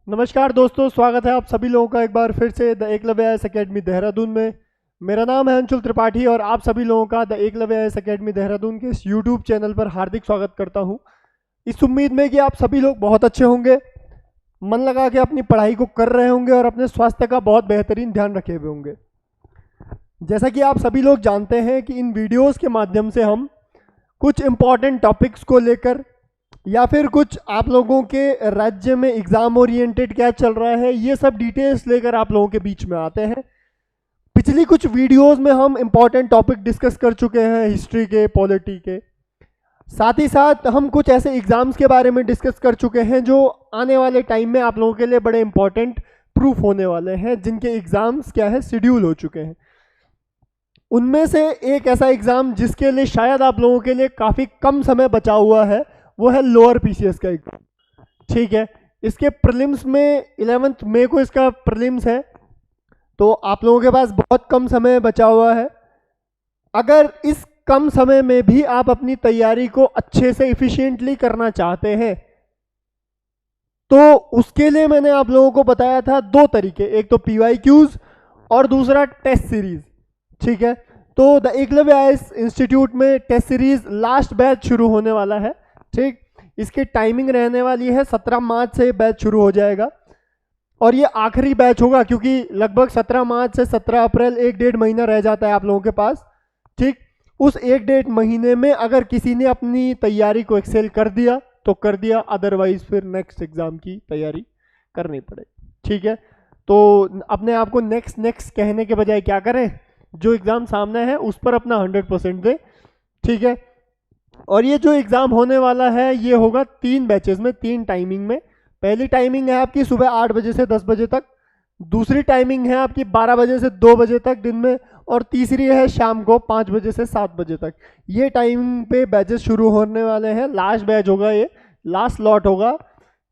नमस्कार दोस्तों, स्वागत है आप सभी लोगों का एक बार फिर से the Eklavya IAS academy Dehradun में। मेरा नाम है अंशुल त्रिपाठी और आप सभी लोगों का the Eklavya IAS academy Dehradun के इस यूट्यूब चैनल पर हार्दिक स्वागत करता हूं। इस उम्मीद में कि आप सभी लोग बहुत अच्छे होंगे, मन लगा के अपनी पढ़ाई को कर रहे होंगे और अपने स्वास्थ्य का बहुत बेहतरीन ध्यान रखे हुए होंगे। जैसा कि आप सभी लोग जानते हैं कि इन वीडियोज़ के माध्यम से हम कुछ इम्पॉर्टेंट टॉपिक्स को लेकर या फिर कुछ आप लोगों के राज्य में एग्जाम ओरिएंटेड क्या चल रहा है, ये सब डिटेल्स लेकर आप लोगों के बीच में आते हैं। पिछली कुछ वीडियोस में हम इम्पॉर्टेंट टॉपिक डिस्कस कर चुके हैं हिस्ट्री के, पॉलिटी के, साथ ही साथ हम कुछ ऐसे एग्जाम्स के बारे में डिस्कस कर चुके हैं जो आने वाले टाइम में आप लोगों के लिए बड़े इंपॉर्टेंट प्रूफ होने वाले हैं, जिनके एग्जाम्स क्या है शेड्यूल हो चुके हैं। उनमें से एक ऐसा एग्जाम जिसके लिए शायद आप लोगों के लिए काफ़ी कम समय बचा हुआ है, वो है लोअर पीसीएस का एग्जाम। ठीक है, इसके प्रीलिम्स में 11 मई को इसका प्रीलिम्स है, तो आप लोगों के पास बहुत कम समय बचा हुआ है। अगर इस कम समय में भी आप अपनी तैयारी को अच्छे से इफिशिएंटली करना चाहते हैं तो उसके लिए मैंने आप लोगों को बताया था दो तरीके, एक तो पीवाईक्यूज और दूसरा टेस्ट सीरीज। ठीक है, तो द एकलव्य आईएएस इंस्टीट्यूट में टेस्ट सीरीज लास्ट बैच शुरू होने वाला है। ठीक, इसकी टाइमिंग रहने वाली है 17 मार्च से बैच शुरू हो जाएगा और ये आखिरी बैच होगा, क्योंकि लगभग 17 मार्च से 17 अप्रैल 1-1.5 महीना रह जाता है आप लोगों के पास। ठीक, उस 1-1.5 महीने में अगर किसी ने अपनी तैयारी को एक्सेल कर दिया तो कर दिया, अदरवाइज फिर नेक्स्ट एग्जाम की तैयारी करनी पड़ेगी। ठीक है, तो अपने आप को नेक्स्ट कहने के बजाय क्या करें, जो एग्जाम सामने है उस पर अपना 100% दें। ठीक है, और ये जो एग्जाम होने वाला है ये होगा 3 बैचेस में, 3 टाइमिंग में। पहली टाइमिंग है आपकी सुबह 8 बजे से 10 बजे तक, दूसरी टाइमिंग है आपकी 12 बजे से 2 बजे तक दिन में, और तीसरी है शाम को 5 बजे से 7 बजे तक। ये टाइमिंग पे बैचेस शुरू होने वाले हैं। लास्ट बैच होगा, ये लास्ट लॉट होगा।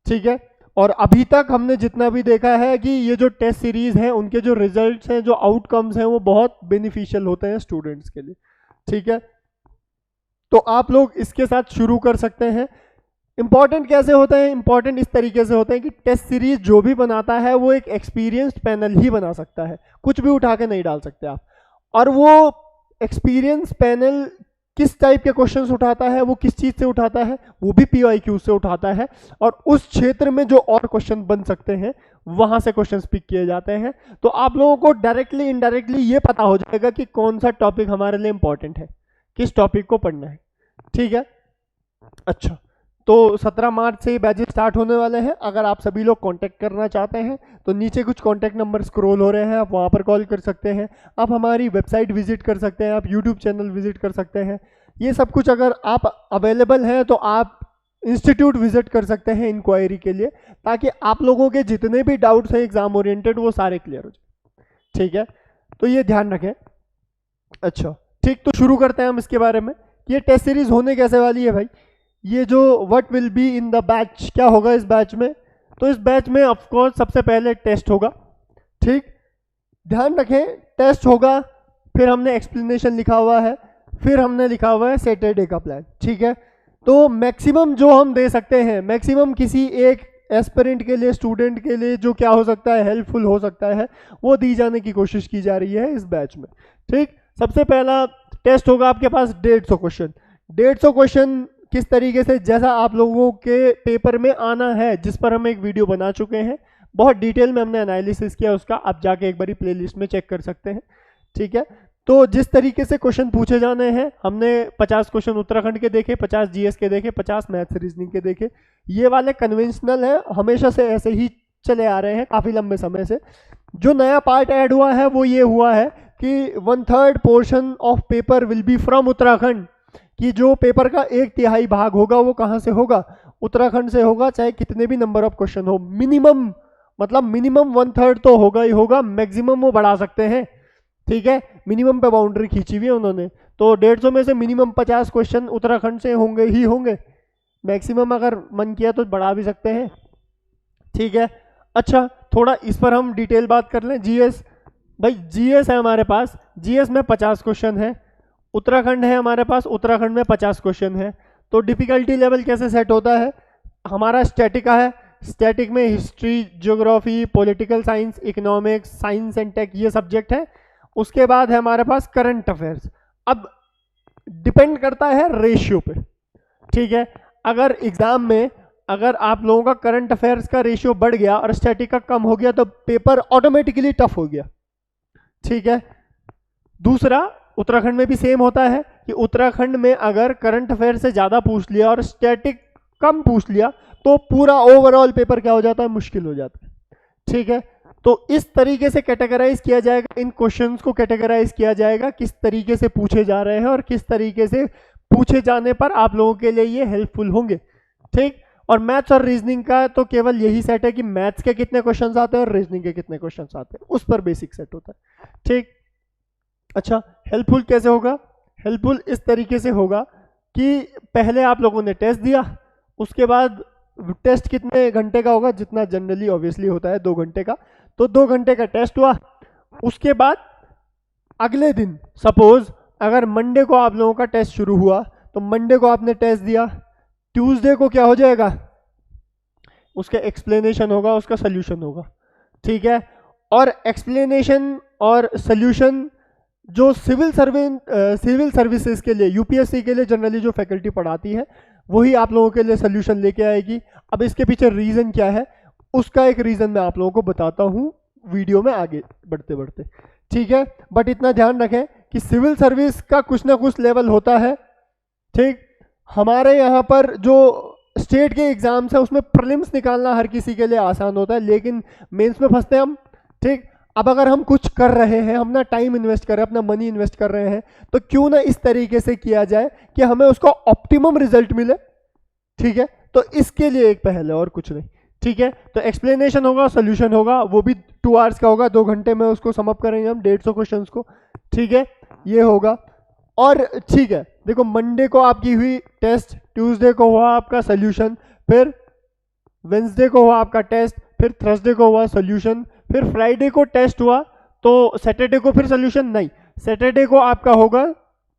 ठीक है, और अभी तक हमने जितना भी देखा है कि ये जो टेस्ट सीरीज हैं उनके जो रिजल्ट्स हैं, जो आउटकम्स हैं, वो बहुत बेनिफिशियल होते हैं स्टूडेंट्स के लिए। ठीक है, तो आप लोग इसके साथ शुरू कर सकते हैं। इंपॉर्टेंट कैसे होते हैं? इंपॉर्टेंट इस तरीके से होते हैं कि टेस्ट सीरीज जो भी बनाता है वो एक एक्सपीरियंस्ड पैनल ही बना सकता है, कुछ भी उठा के नहीं डाल सकते आप। और वो एक्सपीरियंस पैनल किस टाइप के क्वेश्चंस उठाता है, वो किस चीज़ से उठाता है, वो भी पीवाईक्यू से उठाता है, और उस क्षेत्र में जो और क्वेश्चन बन सकते हैं वहां से क्वेश्चंस पिक किए जाते हैं। तो आप लोगों को डायरेक्टली इनडायरेक्टली ये पता हो जाएगा कि कौन सा टॉपिक हमारे लिए इंपॉर्टेंट है, किस टॉपिक को पढ़ना है। ठीक है, अच्छा, तो 17 मार्च से बैचेस स्टार्ट होने वाले हैं। अगर आप सभी लोग कांटेक्ट करना चाहते हैं तो नीचे कुछ कांटेक्ट नंबर स्क्रॉल हो रहे हैं, आप वहां पर कॉल कर सकते हैं, आप हमारी वेबसाइट विजिट कर सकते हैं, आप यूट्यूब चैनल विजिट कर सकते हैं। ये सब कुछ अगर आप अवेलेबल हैं तो आप इंस्टीट्यूट विजिट कर सकते हैं इंक्वायरी के लिए, ताकि आप लोगों के जितने भी डाउट्स हैं एग्जाम ओरिएंटेड वो सारे क्लियर हो जाए। ठीक है, तो ये ध्यान रखें। अच्छा ठीक, तो शुरू करते हैं हम इसके बारे में। ये टेस्ट सीरीज होने कैसे वाली है भाई, ये जो what will be in the batch, क्या होगा इस बैच में? तो इस बैच में ऑफ कोर्स सबसे पहले टेस्ट होगा। ठीक, ध्यान रखें, टेस्ट होगा, फिर हमने एक्सप्लेनेशन लिखा हुआ है, फिर हमने लिखा हुआ है सैटरडे का प्लान। ठीक है, तो मैक्सिमम जो हम दे सकते हैं, मैक्सिमम किसी एक एस्पिरेंट के लिए, स्टूडेंट के लिए जो क्या हो सकता है, हेल्पफुल हो सकता है, वो दी जाने की कोशिश की जा रही है इस बैच में। ठीक, सबसे पहला टेस्ट होगा आपके पास 150 क्वेश्चन। 150 क्वेश्चन किस तरीके से, जैसा आप लोगों के पेपर में आना है, जिस पर हम एक वीडियो बना चुके हैं, बहुत डिटेल में हमने एनालिसिस किया उसका, आप जाके एक बारी प्लेलिस्ट में चेक कर सकते हैं। ठीक है, तो जिस तरीके से क्वेश्चन पूछे जाने हैं, हमने 50 क्वेश्चन उत्तराखंड के देखे, 50 जीएस के देखे, 50 मैथ्स रीजनिंग के देखे। ये वाले कन्वेंशनल है, हमेशा से ऐसे ही चले आ रहे हैं काफ़ी लंबे समय से। जो नया पार्ट ऐड हुआ है वो ये हुआ है कि 1/3 portion of paper will be from Uttarakhand, कि जो पेपर का 1/3 भाग होगा वो कहाँ से होगा, उत्तराखंड से होगा, चाहे कितने भी नंबर ऑफ क्वेश्चन हो। मिनिमम मतलब मिनिमम 1/3 तो होगा ही होगा, मैक्सिमम वो बढ़ा सकते हैं। ठीक है, मिनिमम पे बाउंड्री खींची हुई है उन्होंने, तो 150 में से मिनिमम 50 क्वेश्चन उत्तराखंड से होंगे ही होंगे, मैक्सिमम अगर मन किया तो बढ़ा भी सकते हैं। ठीक है, अच्छा थोड़ा इस पर हम डिटेल बात कर लें। जीएस, भाई जीएस है हमारे पास, जीएस में 50 क्वेश्चन है, उत्तराखंड है हमारे पास, उत्तराखंड में 50 क्वेश्चन है। तो डिफिकल्टी लेवल कैसे सेट होता है, हमारा स्टैटिका है, स्टैटिक में history, geography, political science, economics, science and tech, ये सब्जेक्ट है। उसके बाद है हमारे पास करंट अफेयर्स। अब डिपेंड करता है रेशियो पे, ठीक है। अगर एग्जाम में अगर आप लोगों का करंट अफेयर्स का रेशियो बढ़ गया और स्टैटिक का कम हो गया तो पेपर ऑटोमेटिकली टफ हो गया, ठीक है। दूसरा, उत्तराखंड में भी सेम होता है कि उत्तराखंड में अगर करंट अफेयर से ज़्यादा पूछ लिया और स्टैटिक कम पूछ लिया तो पूरा ओवरऑल पेपर क्या हो जाता है, मुश्किल हो जाता है, ठीक है। तो इस तरीके से कैटेगराइज किया जाएगा, इन क्वेश्चंस को कैटेगराइज किया जाएगा किस तरीके से पूछे जा रहे हैं और किस तरीके से पूछे जाने पर आप लोगों के लिए ये हेल्पफुल होंगे, ठीक। और मैथ्स और रीजनिंग का तो केवल यही सेट है कि मैथ्स के कितने क्वेश्चंस आते हैं और रीजनिंग के कितने क्वेश्चंस आते हैं, उस पर बेसिक सेट होता है, ठीक। अच्छा, हेल्पफुल कैसे होगा? हेल्पफुल इस तरीके से होगा कि पहले आप लोगों ने टेस्ट दिया, उसके बाद टेस्ट कितने घंटे का होगा, जितना जनरली ऑब्वियसली होता है 2 घंटे का, तो 2 घंटे का टेस्ट हुआ। उसके बाद अगले दिन सपोज अगर मंडे को आप लोगों का टेस्ट शुरू हुआ तो मंडे को आपने टेस्ट दिया, ट्यूसडे को क्या हो जाएगा, उसका एक्सप्लेनेशन होगा, उसका सोल्यूशन होगा, ठीक है। और एक्सप्लेनेशन और सोल्यूशन जो सिविल सर्विसेज के लिए, यूपीएससी के लिए जनरली जो फैकल्टी पढ़ाती है वही आप लोगों के लिए सोल्यूशन लेके आएगी। अब इसके पीछे रीज़न क्या है, उसका एक रीज़न मैं आप लोगों को बताता हूँ वीडियो में आगे बढ़ते बढ़ते, ठीक है। बट इतना ध्यान रखें कि सिविल सर्विस का कुछ ना कुछ लेवल होता है, ठीक। हमारे यहाँ पर जो स्टेट के एग्जाम्स है उसमें प्रीलिम्स निकालना हर किसी के लिए आसान होता है, लेकिन मेंस में फंसते हैं हम, ठीक। अब अगर हम कुछ कर रहे हैं, हम अपना टाइम इन्वेस्ट कर रहे हैं, अपना मनी इन्वेस्ट कर रहे हैं, तो क्यों ना इस तरीके से किया जाए कि हमें उसका ऑप्टिमम रिजल्ट मिले, ठीक है। तो इसके लिए एक पहल है और कुछ नहीं, ठीक है। तो एक्सप्लेनेशन होगा, सोल्यूशन होगा, वो भी 2 आवर्स का होगा, 2 घंटे में उसको समअप करेंगे हम 150 क्वेश्चन को, ठीक है। ये होगा। और ठीक है, देखो मंडे को आपकी हुई टेस्ट, ट्यूसडे को हुआ आपका सोल्यूशन, फिर वेंसडे को हुआ आपका टेस्ट, फिर थर्सडे को हुआ सोल्यूशन, फिर फ्राइडे को टेस्ट हुआ, तो सैटरडे को फिर सोल्यूशन नहीं, सैटरडे को आपका होगा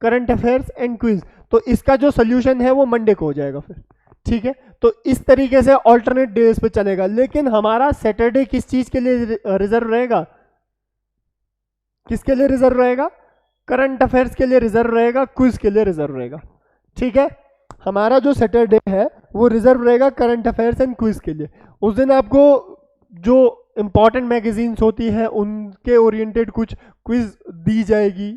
करंट अफेयर्स एंड क्विज, तो इसका जो सोल्यूशन है वो मंडे को हो जाएगा फिर, ठीक है। तो इस तरीके से ऑल्टरनेट डेज पे चलेगा, लेकिन हमारा सैटरडे किस चीज के लिए रिजर्व रहेगा, किसके लिए रिजर्व रहेगा, करंट अफेयर्स के लिए रिजर्व रहेगा, क्विज के लिए रिजर्व रहेगा, ठीक है। हमारा जो सैटरडे है वो रिजर्व रहेगा करंट अफेयर्स एंड क्विज के लिए। उस दिन आपको जो इंपॉर्टेंट मैगजीन्स होती हैं उनके ओरिएंटेड कुछ क्विज दी जाएगी,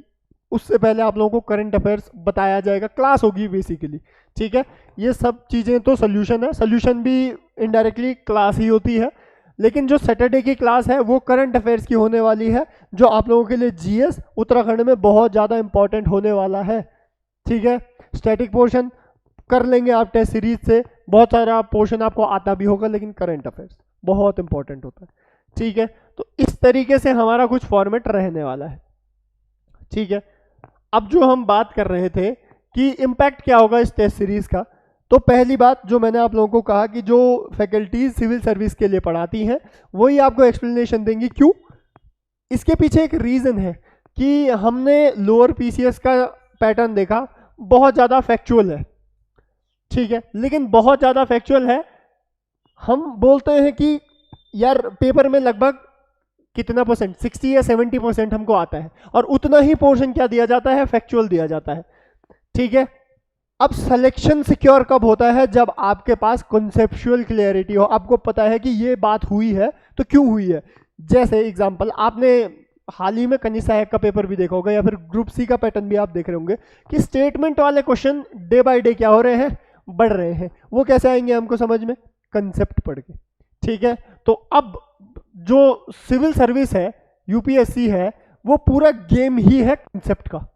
उससे पहले आप लोगों को करंट अफेयर्स बताया जाएगा, क्लास होगी बेसिकली, ठीक है। ये सब चीज़ें तो सोल्यूशन है, सोल्यूशन भी इनडायरेक्टली क्लास ही होती है, लेकिन जो सैटरडे की क्लास है वो करंट अफेयर्स की होने वाली है, जो आप लोगों के लिए जीएस उत्तराखंड में बहुत ज़्यादा इंपॉर्टेंट होने वाला है, ठीक है। स्टैटिक पोर्शन कर लेंगे आप टेस्ट सीरीज से, बहुत सारा पोर्शन आपको आता भी होगा, लेकिन करंट अफेयर्स बहुत इंपॉर्टेंट होता है, ठीक है। तो इस तरीके से हमारा कुछ फॉर्मेट रहने वाला है, ठीक है। अब जो हम बात कर रहे थे कि इम्पैक्ट क्या होगा इस टेस्ट सीरीज का, तो पहली बात जो मैंने आप लोगों को कहा कि जो फैकल्टीज सिविल सर्विस के लिए पढ़ाती हैं वही आपको एक्सप्लेनेशन देंगी। क्यों? इसके पीछे एक रीज़न है कि हमने लोअर पीसीएस का पैटर्न देखा, बहुत ज़्यादा फैक्चुअल है, ठीक है, लेकिन बहुत ज़्यादा फैक्चुअल है। हम बोलते हैं कि यार पेपर में लगभग कितना परसेंट, 60 या 70% हमको आता है, और उतना ही पोर्शन क्या दिया जाता है, फैक्चुअल दिया जाता है, ठीक है। अब सिलेक्शन सिक्योर कब होता है, जब आपके पास कॉन्सेप्चुअल क्लियरिटी हो, आपको पता है कि ये बात हुई है तो क्यों हुई है। जैसे एग्जांपल, आपने हाल ही में कनिष्ठ सहायक का पेपर भी देखा होगा, या फिर ग्रुप सी का पैटर्न भी आप देख रहे होंगे कि स्टेटमेंट वाले क्वेश्चन डे बाय डे क्या हो रहे हैं, बढ़ रहे हैं। वो कैसे आएंगे हमको समझ में, कंसेप्ट पढ़ के, ठीक है। तो अब जो सिविल सर्विस है, यूपीएससी है, वो पूरा गेम ही है कंसेप्ट का।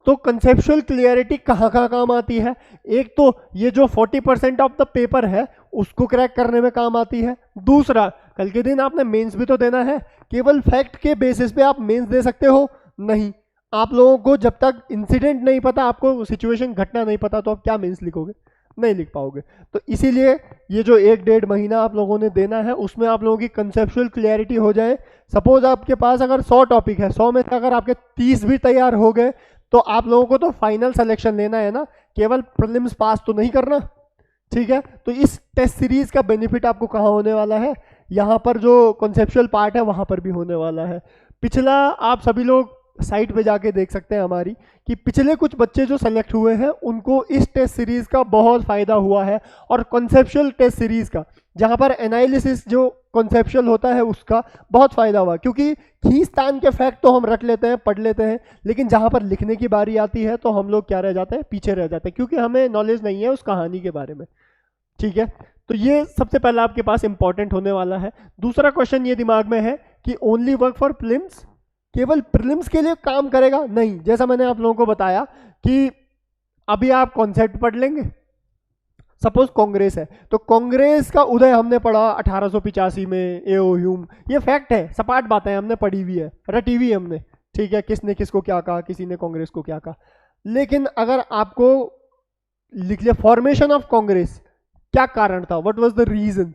तो कंसेप्चुअल क्लियरिटी कहाँ कहाँ काम आती है, एक तो ये जो 40% ऑफ द पेपर है उसको क्रैक करने में काम आती है। दूसरा, कल के दिन आपने मेंस भी तो देना है, केवल फैक्ट के बेसिस पे आप मेंस दे सकते हो नहीं। आप लोगों को जब तक इंसिडेंट नहीं पता, आपको सिचुएशन घटना नहीं पता, तो आप क्या मेंस लिखोगे, नहीं लिख पाओगे। तो इसीलिए ये जो 1-1.5 महीना आप लोगों ने देना है, उसमें आप लोगों की कंसेप्चुअल क्लियरिटी हो जाए। सपोज आपके पास अगर 100 टॉपिक है, 100 में से अगर आपके 30 भी तैयार हो गए, तो आप लोगों को तो फाइनल सिलेक्शन लेना है ना, केवल प्रीलिम्स पास तो नहीं करना, ठीक है, तो इस टेस्ट सीरीज का बेनिफिट आपको कहाँ होने वाला है, यहाँ पर जो कॉन्सेप्चुअल पार्ट है वहाँ पर भी होने वाला है। पिछला आप सभी लोग साइट पे जाके देख सकते हैं हमारी कि पिछले कुछ बच्चे जो सेलेक्ट हुए हैं उनको इस टेस्ट सीरीज का बहुत फ़ायदा हुआ है, और कॉन्सेप्चुअल टेस्ट सीरीज का जहाँ पर एनालिसिस जो कॉन्सेप्चुअल होता है उसका बहुत फ़ायदा हुआ, क्योंकि खींचतान के फैक्ट तो हम रट लेते हैं, पढ़ लेते हैं, लेकिन जहाँ पर लिखने की बारी आती है तो हम लोग क्या रह जाते हैं, पीछे रह जाते हैं, क्योंकि हमें नॉलेज नहीं है उस कहानी के बारे में। ठीक है, तो ये सबसे पहला आपके पास इंपॉर्टेंट होने वाला है। दूसरा क्वेश्चन ये दिमाग में है कि ओनली वर्क फॉर प्रीलिम्स, केवल प्रीलिम्स के लिए काम करेगा? नहीं, जैसा मैंने आप लोगों को बताया कि अभी आप कॉन्सेप्ट पढ़ लेंगे। सपोज कांग्रेस है, तो कांग्रेस का उदय हमने पढ़ा 1885 में, एओ ह्यूम, ये फैक्ट है, सपाट बातें हमने पढ़ी हुई है, रटी हुई है हमने। ठीक है, किसने किसको क्या कहा, किसी ने कांग्रेस को क्या कहा। लेकिन अगर आपको लिख लिया फॉर्मेशन ऑफ कांग्रेस, क्या कारण था, व्हाट वाज द रीजंस,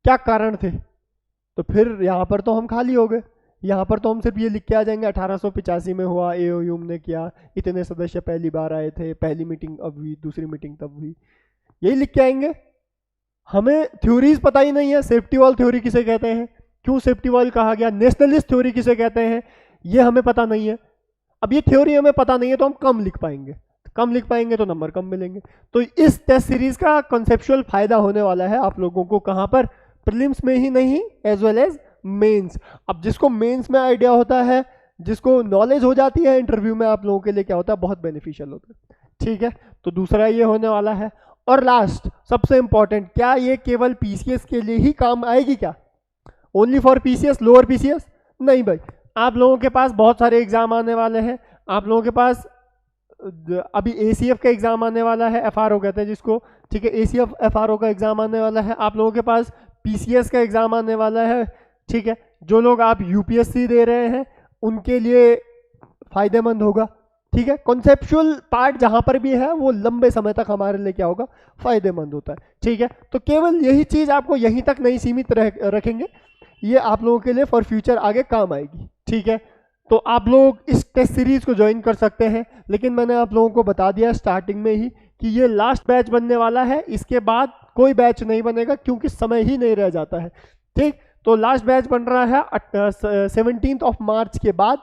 क्या कारण थे, तो फिर यहाँ पर तो हम खाली हो गए। यहाँ पर तो हम सिर्फ ये लिख के आ जाएंगे 1885 में हुआ, एओ ह्यूम ने किया, इतने सदस्य पहली बार आए थे, पहली मीटिंग अब हुई, दूसरी मीटिंग तब हुई, यही लिख के आएंगे। हमें थ्योरीज पता ही नहीं है, सेफ्टी वॉल थ्योरी किसे कहते हैं, क्यों सेफ्टी वॉल कहा गया, नेशनलिस्ट थ्योरी किसे कहते हैं, ये हमें पता नहीं है। अब ये थ्योरी हमें पता नहीं है तो हम कम लिख पाएंगे, कम लिख पाएंगे तो नंबर कम मिलेंगे। तो इस टेस्ट सीरीज का कॉन्सेप्चुअल फायदा होने वाला है आप लोगों को, कहाँ पर, प्रीलिम्स में ही नहीं, एज वेल एज मेंस। अब जिसको मेंस में आइडिया होता है, जिसको नॉलेज हो जाती है, इंटरव्यू में आप लोगों के लिए क्या होता है, बहुत बेनिफिशियल होता है। ठीक है, तो दूसरा ये होने वाला है। और लास्ट सबसे इंपॉर्टेंट, क्या ये केवल पीसीएस के लिए ही काम आएगी क्या, only for PCS, lower PCS? नहीं भाई, आप लोगों के पास बहुत सारे एग्जाम आने वाले हैं। आप लोगों के पास अभी एसीएफ का एग्जाम आने वाला है, एफआरओ कहते हैं जिसको, ठीक है, एसीएफ एफआरओ का एग्जाम आने वाला है। आप लोगों के पास पीसीएस का एग्जाम आने वाला है। ठीक है, जो लोग आप यूपीएससी दे रहे हैं उनके लिए फायदेमंद होगा। ठीक है, कॉन्सेप्चुअल पार्ट जहां पर भी है वो लंबे समय तक हमारे लिए क्या होगा, फायदेमंद होता है। ठीक है, तो केवल यही चीज आपको यहीं तक नहीं सीमित रखेंगे, ये आप लोगों के लिए फॉर फ्यूचर आगे काम आएगी। ठीक है, तो आप लोग इस टेस्ट सीरीज को ज्वाइन कर सकते हैं, लेकिन मैंने आप लोगों को बता दिया स्टार्टिंग में ही कि ये लास्ट बैच बनने वाला है, इसके बाद कोई बैच नहीं बनेगा क्योंकि समय ही नहीं रह जाता है। ठीक, तो लास्ट बैच बन रहा है 17 ऑफ मार्च के बाद।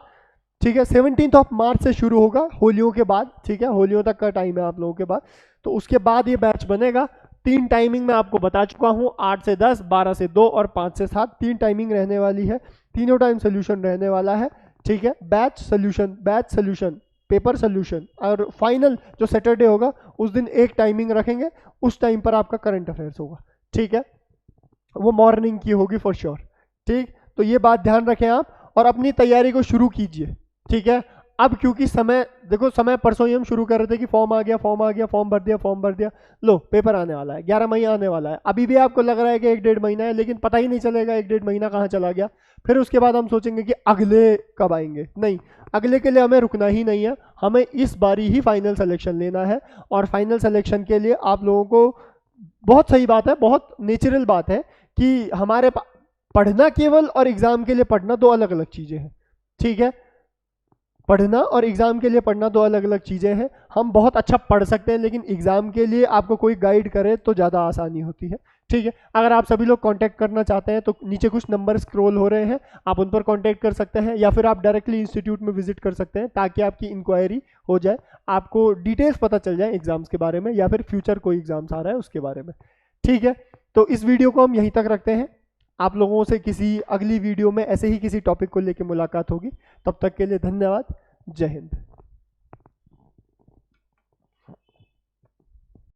ठीक है, 17 ऑफ मार्च से शुरू होगा, होलियों के बाद। ठीक है, होलियों तक का टाइम है आप लोगों के बाद, तो उसके बाद ये बैच बनेगा। 3 टाइमिंग मैं आपको बता चुका हूँ, 8 से 10, 12 से 2 और 5 से 7, 3 टाइमिंग रहने वाली है। तीनों टाइम सोल्यूशन रहने वाला है। ठीक है, बैच सोल्यूशन, पेपर सोल्यूशन, और फाइनल जो सैटरडे होगा उस दिन एक टाइमिंग रखेंगे, उस टाइम पर आपका करंट अफेयर्स होगा। ठीक है, वो मॉर्निंग की होगी फॉर श्योर। ठीक, तो ये बात ध्यान रखें आप, और अपनी तैयारी को शुरू कीजिए। ठीक है, अब क्योंकि समय देखो, समय परसों ही हम शुरू कर रहे थे कि फॉर्म आ गया, फॉर्म भर दिया, लो पेपर आने वाला है, 11 मई आने वाला है। अभी भी आपको लग रहा है कि 1-1.5 महीना है, लेकिन पता ही नहीं चलेगा 1-1.5 महीना कहाँ चला गया। फिर उसके बाद हम सोचेंगे कि अगले कब आएंगे, नहीं, अगले के लिए हमें रुकना ही नहीं है, हमें इस बारी ही फाइनल सिलेक्शन लेना है। और फाइनल सिलेक्शन के लिए आप लोगों को, बहुत सही बात है, बहुत नेचुरल बात है कि हमारे पढ़ना केवल और एग्जाम के लिए पढ़ना दो अलग अलग चीजें हैं। ठीक है, पढ़ना और एग्जाम के लिए पढ़ना दो अलग अलग चीजें हैं। हम बहुत अच्छा पढ़ सकते हैं, लेकिन एग्जाम के लिए आपको कोई गाइड करे तो ज़्यादा आसानी होती है। ठीक है, अगर आप सभी लोग कांटेक्ट करना चाहते हैं तो नीचे कुछ नंबर स्क्रॉल हो रहे हैं, आप उन पर कांटेक्ट कर सकते हैं, या फिर आप डायरेक्टली इंस्टीट्यूट में विजिट कर सकते हैं, ताकि आपकी इंक्वायरी हो जाए, आपको डिटेल्स पता चल जाए एग्जाम्स के बारे में, या फिर फ्यूचर कोई एग्जाम्स आ रहा है उसके बारे में। ठीक है, तो इस वीडियो को हम यहीं तक रखते हैं। आप लोगों से किसी अगली वीडियो में ऐसे ही किसी टॉपिक को लेकर मुलाकात होगी। तब तक के लिए धन्यवाद। जय हिंद।